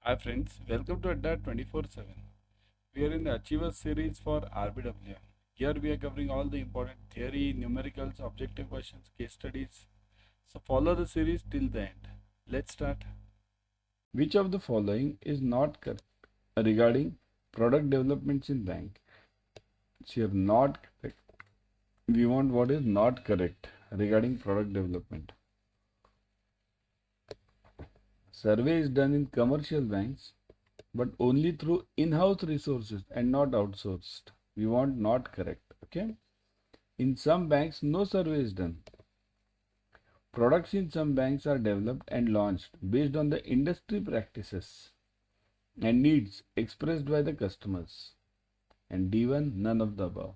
Hi friends, welcome to Adda 24/7. We are in the Achievers series for RBWM. Here we are covering all the important theory, numericals, objective questions, case studies. So follow the series till the end. Let's start. Which of the following is not correct regarding product developments in bank? So you're not correct. We want what is not correct regarding product development. Survey is done in commercial banks but only through in-house resources and not outsourced. We want not correct. Okay. In some banks, no survey is done. Products in some banks are developed and launched based on the industry practices and needs expressed by the customers. And D1, none of the above.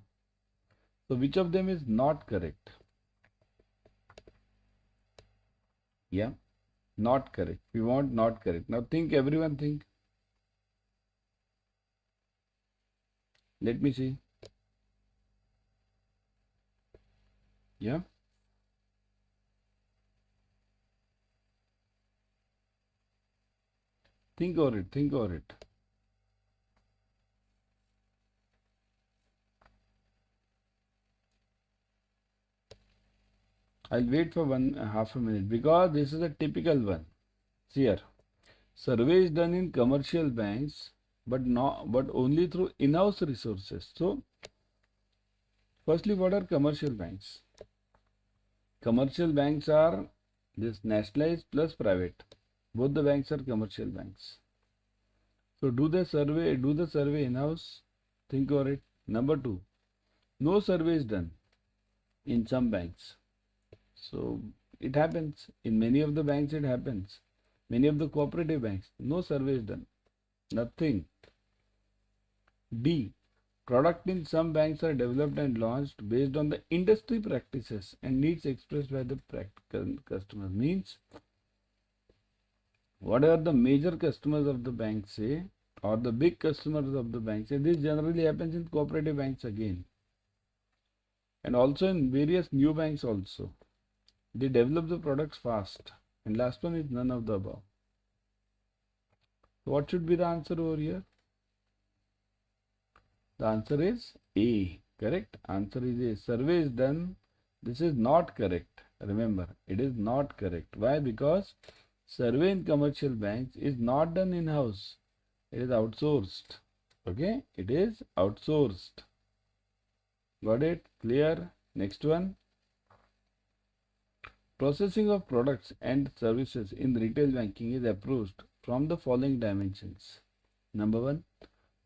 So which of them is not correct? Yeah, not correct. We want not correct. Now think, everyone think. Let me see. Yeah. Think over it. Think over it. I'll wait for half a minute because this is a typical one. See here. Survey is done in commercial banks, but only through in-house resources. So, firstly, what are commercial banks? Commercial banks are this nationalized plus private. Both the banks are commercial banks. So, do the survey in-house. Think over it. Number two, no survey is done in some banks. So, it happens. In many of the banks, it happens. Many of the cooperative banks, no survey is done. Nothing. D. Product in some banks are developed and launched based on the industry practices and needs expressed by the customers. Means, whatever the major customers of the bank say or the big customers of the bank say, this generally happens in cooperative banks again. And also in various new banks also. They develop the products fast. And last one is none of the above. So what should be the answer over here? The answer is A. Correct? Answer is A. Survey is done. This is not correct. Remember, it is not correct. Why? Because survey in commercial banks is not done in-house. It is outsourced. Okay? It is outsourced. Got it? Clear? Next one. Processing of products and services in retail banking is approached from the following dimensions. Number one,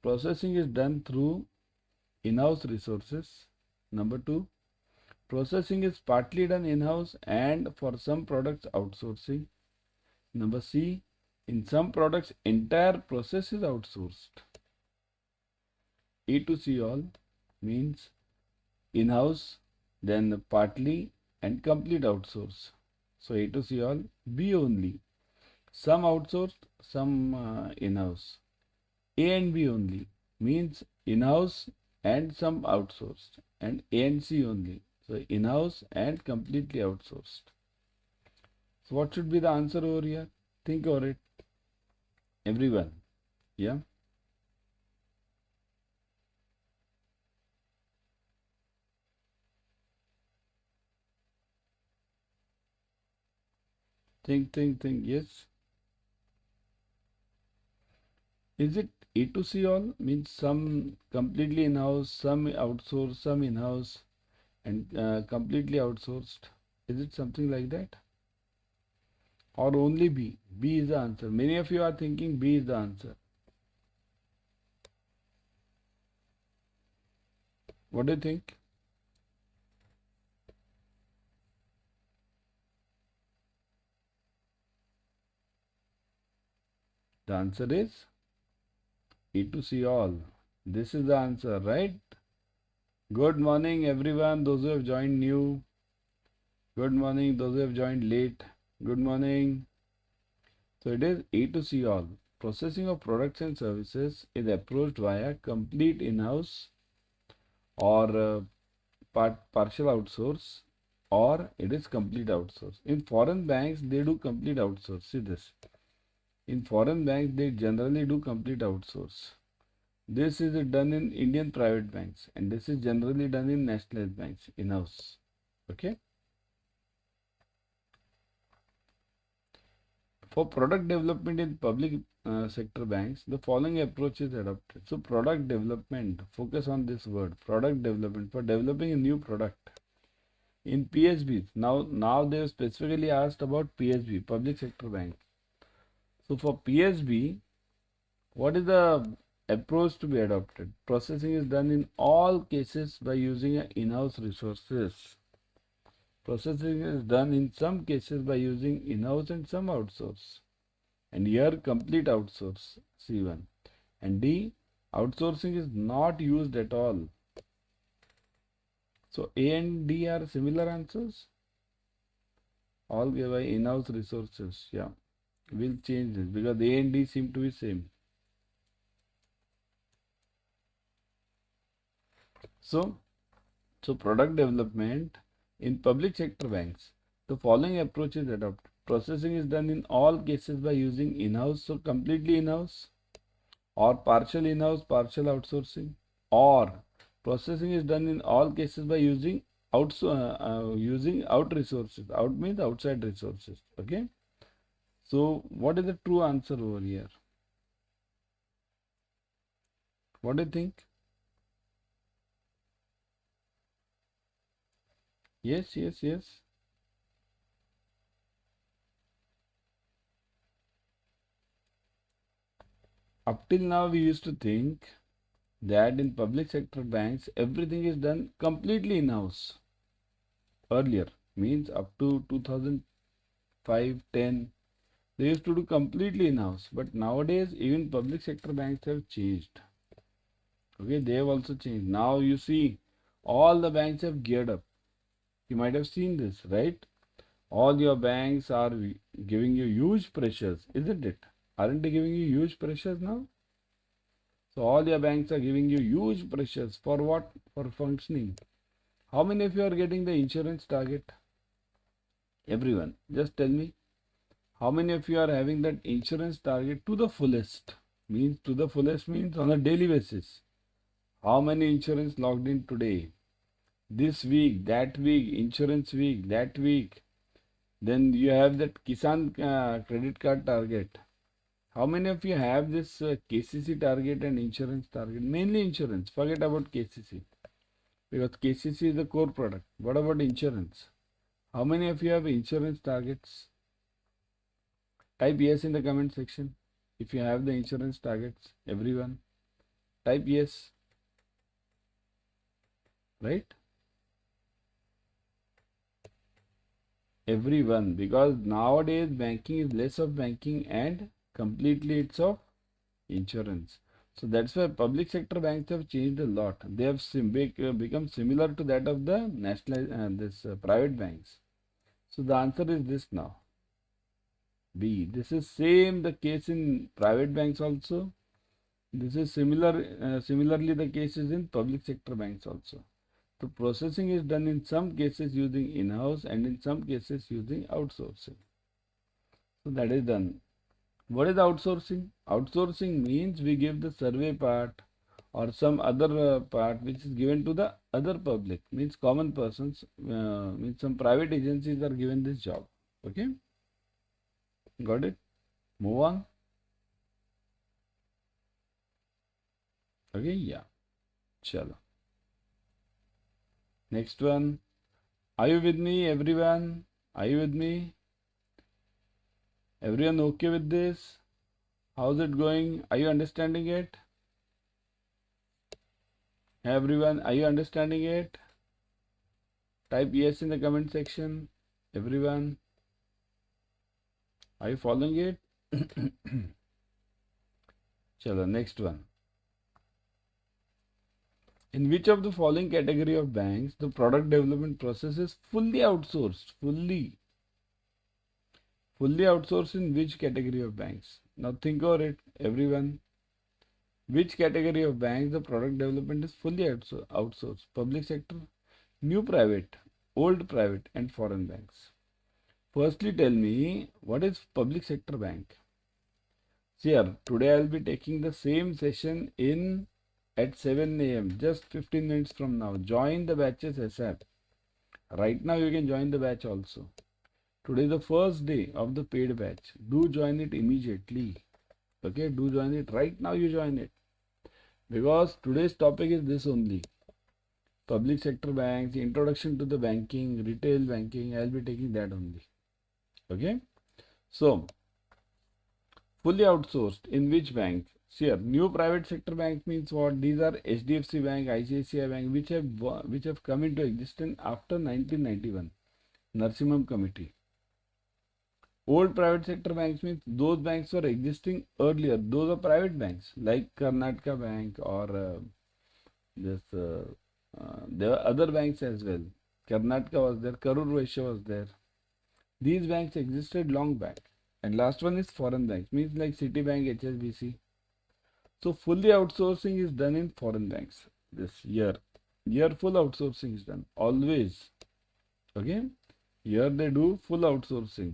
processing is done through in-house resources. Number two, processing is partly done in-house and for some products outsourcing. Number C, in some products entire process is outsourced. A to C all means in-house, then partly and complete outsource. So A to C all. B only, some outsourced, some in-house. A and B only means in-house and some outsourced, and A and C only. So in-house and completely outsourced. So what should be the answer over here? Think over it. Everyone. Yeah. Think. Yes. Is it A to C all? Means some completely in-house, some outsourced, some in-house, and completely outsourced. Is it something like that? Or only B? B is the answer. Many of you are thinking B is the answer. What do you think? The answer is A to C all. This is the answer, right? Good morning, everyone. Those who have joined new. Good morning. Those who have joined late. Good morning. So it is A to C all. Processing of products and services is approached via complete in-house or partial outsource, or it is complete outsource. In foreign banks, they do complete outsource. See this. In foreign banks, they generally do complete outsource. This is done in Indian private banks, and this is generally done in nationalized banks in-house. Okay. For product development in public sector banks, the following approach is adopted. So, product development, focus on this word, product development, for developing a new product. In PSBs, now they have specifically asked about PSB, public sector bank. So, for PSB, what is the approach to be adopted? Processing is done in all cases by using in-house resources. Processing is done in some cases by using in-house and some outsource. And here complete outsource, C1. And D, outsourcing is not used at all. So A and D are similar answers. All give by in-house resources. Yeah, we'll change this because A and D seem to be same. So product development in public sector banks, the following approach is adopted. Processing is done in all cases by using in-house, so completely in-house, or partial in-house, partial outsourcing, or processing is done in all cases by using using out resources. Out means outside resources. Okay. So what is the true answer over here? What do you think? Yes, yes, yes. Up till now, we used to think that in public sector banks, everything is done completely in-house. Earlier, means up to 2005-10, they used to do completely in-house. But nowadays, even public sector banks have changed. Okay, they have also changed. Now you see, all the banks have geared up. You might have seen this, right? All your banks are giving you huge pressures, isn't it? Aren't they giving you huge pressures now? So all your banks are giving you huge pressures for what? For functioning. How many of you are getting the insurance target? Everyone. Just tell me. How many of you are having that insurance target to the fullest? Means to the fullest means on a daily basis. How many insurance logged in today? This week, that week, insurance week, that week. Then you have that Kisan credit card target. How many of you have this KCC target and insurance target? Mainly insurance. Forget about KCC. Because KCC is the core product. What about insurance? How many of you have insurance targets? Type yes in the comment section. If you have the insurance targets, everyone. Type yes. Right? Everyone. Because nowadays banking is less of banking and completely it's of insurance. So that's why public sector banks have changed a lot. They have become similar to that of the national private banks. So the answer is this now. B. This is same the case in private banks also. This is similarly the case is in public sector banks also. So processing is done in some cases using in-house and in some cases using outsourcing. So that is done. What is outsourcing? Outsourcing means we give the survey part or some other part which is given to the other public, means common persons, means some private agencies are given this job. Okay, got it? Move on. Okay, yeah. Chalo. Next one. Are you with me, everyone? Are you with me? Everyone okay with this? How's it going? Are you understanding it? Everyone, are you understanding it? Type yes in the comment section. Everyone, are you following it? Chalo, next one. In which of the following category of banks the product development process is fully outsourced? Fully outsourced in which category of banks? Now think about it, everyone. Which category of banks the product development is fully outsourced? Public sector, new private, old private, and foreign banks. Firstly, tell me what is public sector bank? Here, today I'll be taking the same session in at 7 a.m. just 15 minutes from now. Join the batches ASAP. Right now you can join the batch also. Today is the first day of the paid batch. Do join it immediately. Okay, do join it. Right now you join it. Because today's topic is this only. Public sector banks, introduction to the banking, retail banking. I'll be taking that only. Okay. So, fully outsourced in which bank? Here, new private sector banks means what? These are HDFC Bank, ICICI Bank, which have come into existence after 1991. Narsimham Committee. Old private sector banks means those banks were existing earlier. Those are private banks like Karnataka Bank or there were other banks as well. Karnataka was there, Karur Vysya was there. These banks existed long back. And last one is foreign banks, means like Citibank, HSBC. So fully outsourcing is done in foreign banks this year. Here full outsourcing is done. Always. Okay. Here they do full outsourcing.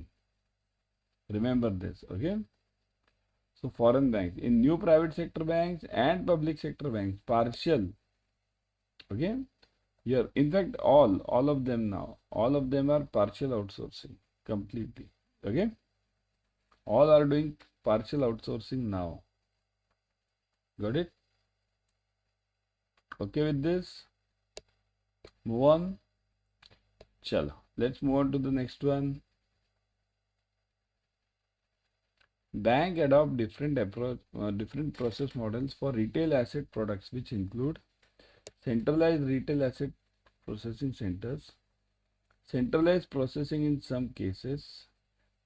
Remember this. Okay. So foreign banks. In new private sector banks and public sector banks, partial. Okay. Here, in fact, all of them now, all of them are partial outsourcing completely. Okay. All are doing partial outsourcing now. Got it? Okay with this? Move on. Chalo. Let's move on to the next one. Bank adopt different process models for retail asset products, which include centralized retail asset processing centers, centralized processing in some cases,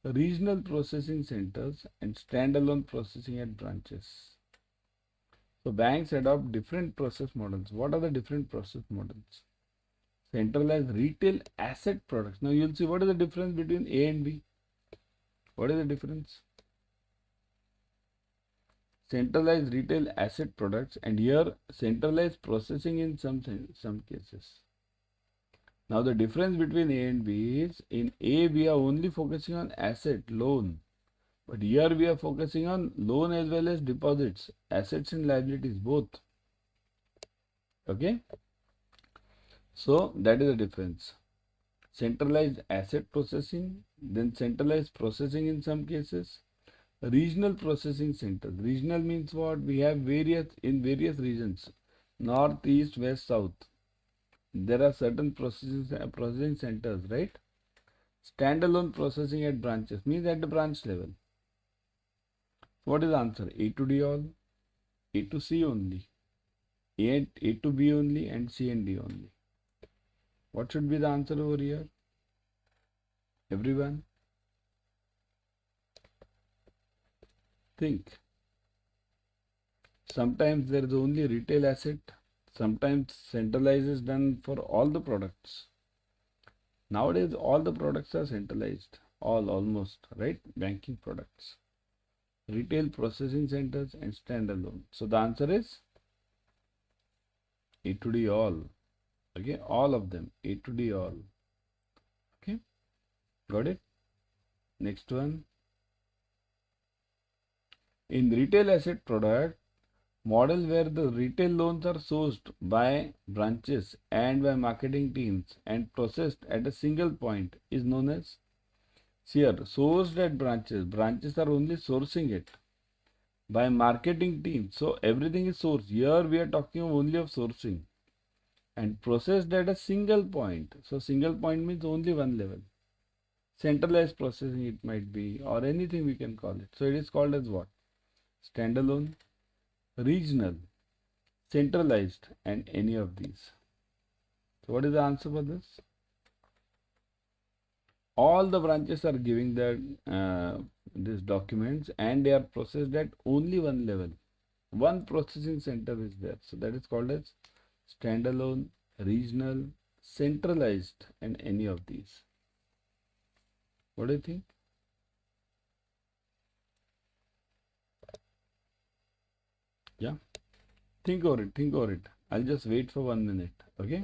regional processing centers, and standalone processing at branches. So banks adopt different process models. What are the different process models? Centralized retail asset products. Now you'll see what is the difference between A and B. What is the difference? Centralized retail asset products, and here centralized processing in some cases. Now the difference between A and B is, in A we are only focusing on asset, loan. But here we are focusing on loan as well as deposits, assets and liabilities both. Okay. So that is the difference. Centralized asset processing, then centralized processing in some cases. Regional processing centers. Regional means what? We have various regions. North, east, west, south. There are certain processing centers, right? Standalone processing at branches means at the branch level. What is the answer? A to D all, A to C only, A to B only, and C and D only. What should be the answer over here? Everyone? Think. Sometimes there is only retail asset, sometimes centralized is done for all the products. Nowadays all the products are centralized, almost, right? Banking products. Retail processing centers and standalone. So the answer is A to D all. Okay, all of them, A to D all. Okay, got it? Next one. In retail asset product model where the retail loans are sourced by branches and by marketing teams and processed at a single point is known as, here, sourced at branches. Branches are only sourcing it by marketing teams. So everything is sourced. Here we are talking only of sourcing, and processed at a single point. So single point means only one level. Centralized processing it might be, or anything we can call it. So it is called as what? Standalone, regional, centralized, and any of these. So what is the answer for this? All the branches are giving these documents, and they are processed at only one level. One processing center is there. So that is called as standalone, regional, centralized, and any of these. What do you think? Yeah. Think over it. I'll just wait for 1 minute. Okay.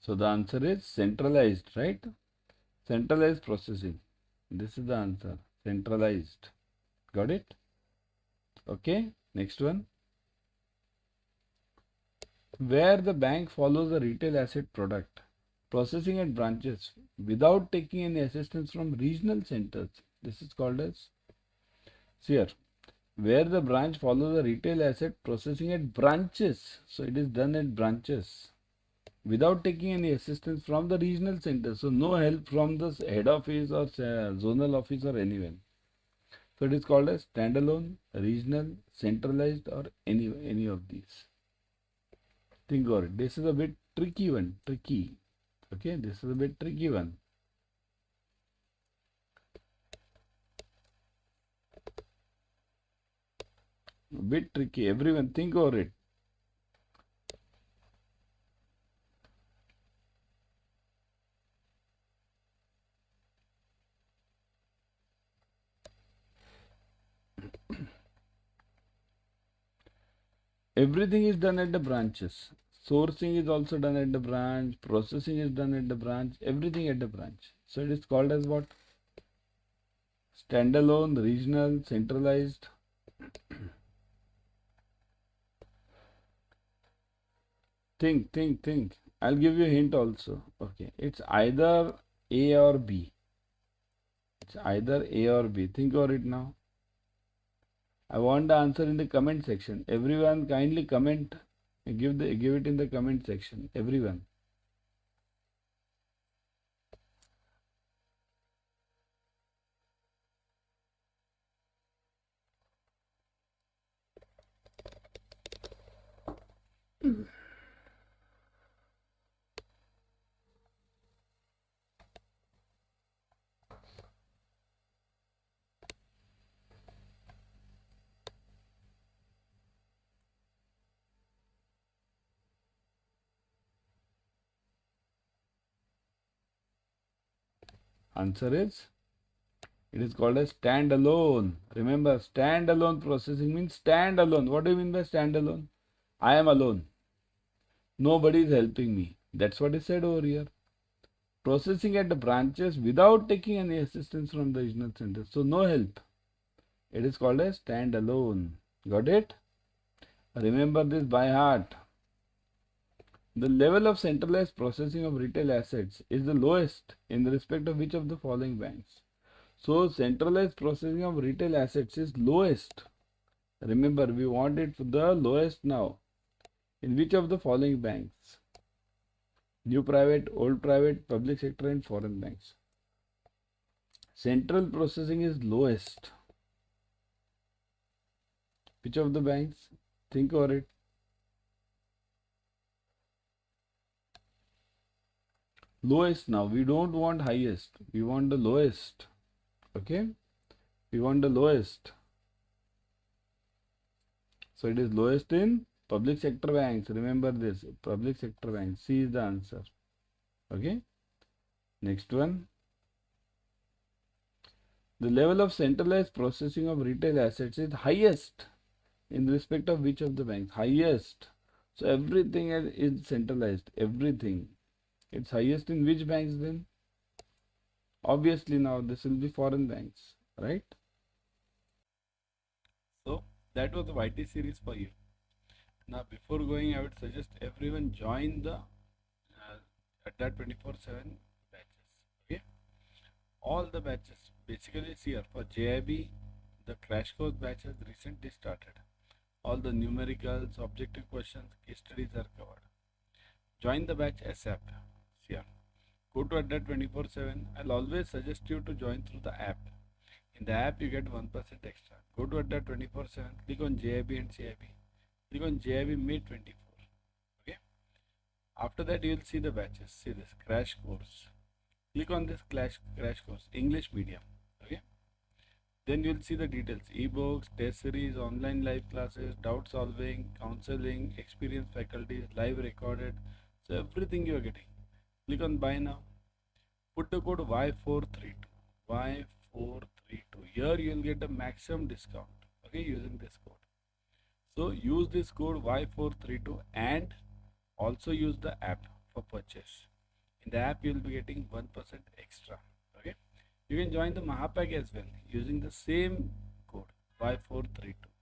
So the answer is centralized, right? Centralized processing. This is the answer. Centralized. Got it? Okay. Next one. Where the bank follows a retail asset product processing at branches without taking any assistance from regional centers. This is called as here. Where the branch follows a retail asset processing at branches. So it is done at branches without taking any assistance from the regional center. So no help from the head office or zonal office or anyone. So it is called as standalone, regional, centralized, or any of these. Think of it. This is a bit tricky one. Tricky. Okay, this is a bit tricky one. A bit tricky. Everyone think over it. Everything is done at the branches. Sourcing is also done at the branch. Processing is done at the branch. Everything at the branch. So it is called as what? Standalone, regional, centralized. Think. I'll give you a hint also. Okay. It's either A or B. It's either A or B. Think of it now. I want the answer in the comment section. Everyone kindly comment. Give it in the comment section. Everyone. Answer is, it is called as standalone. Remember, standalone processing means standalone. What do you mean by standalone? I am alone. Nobody is helping me. That's what is said over here. Processing at the branches without taking any assistance from the regional centers. So no help. It is called as standalone. Got it? Remember this by heart. The level of centralized processing of retail assets is the lowest in respect of which of the following banks? So centralized processing of retail assets is lowest. Remember, we want it for the lowest now. In which of the following banks? New private, old private, public sector and foreign banks. Central processing is lowest. Which of the banks? Think over it. Lowest now. We don't want highest. We want the lowest. Okay? We want the lowest. So it is lowest in public sector banks. Remember this. Public sector banks. C is the answer. Okay? Next one. The level of centralized processing of retail assets is highest in respect of which of the banks? Highest. So everything is centralized. Everything. It's highest in which banks then? Obviously now this will be foreign banks, right? So that was the YT series for you. Now before going, I would suggest everyone join the Adda 24/7 batches. Okay, all the batches. Basically, see here for JAIIB, the crash course batches recently started. All the numericals, objective questions, case studies are covered. Join the batch ASAP. See here. Go to Adda 24/7. I'll always suggest you to join through the app. In the app, you get 1% extra. Go to Adda 24/7. Click on JAIIB and CIB. Click on JAIIB May 24. Okay. After that, you will see the batches. See this crash course. Click on this crash course, English medium. Okay. Then you will see the details: ebooks, test series, online live classes, doubt solving, counseling, experienced faculties, live recorded. So everything you are getting. Click on buy now. Put the code Y432. Y432. Here you will get a maximum discount. Okay, using this code. So use this code Y432 and also use the app for purchase. In the app, you will be getting 1% extra. Okay. You can join the Mahapack as well using the same code 5432.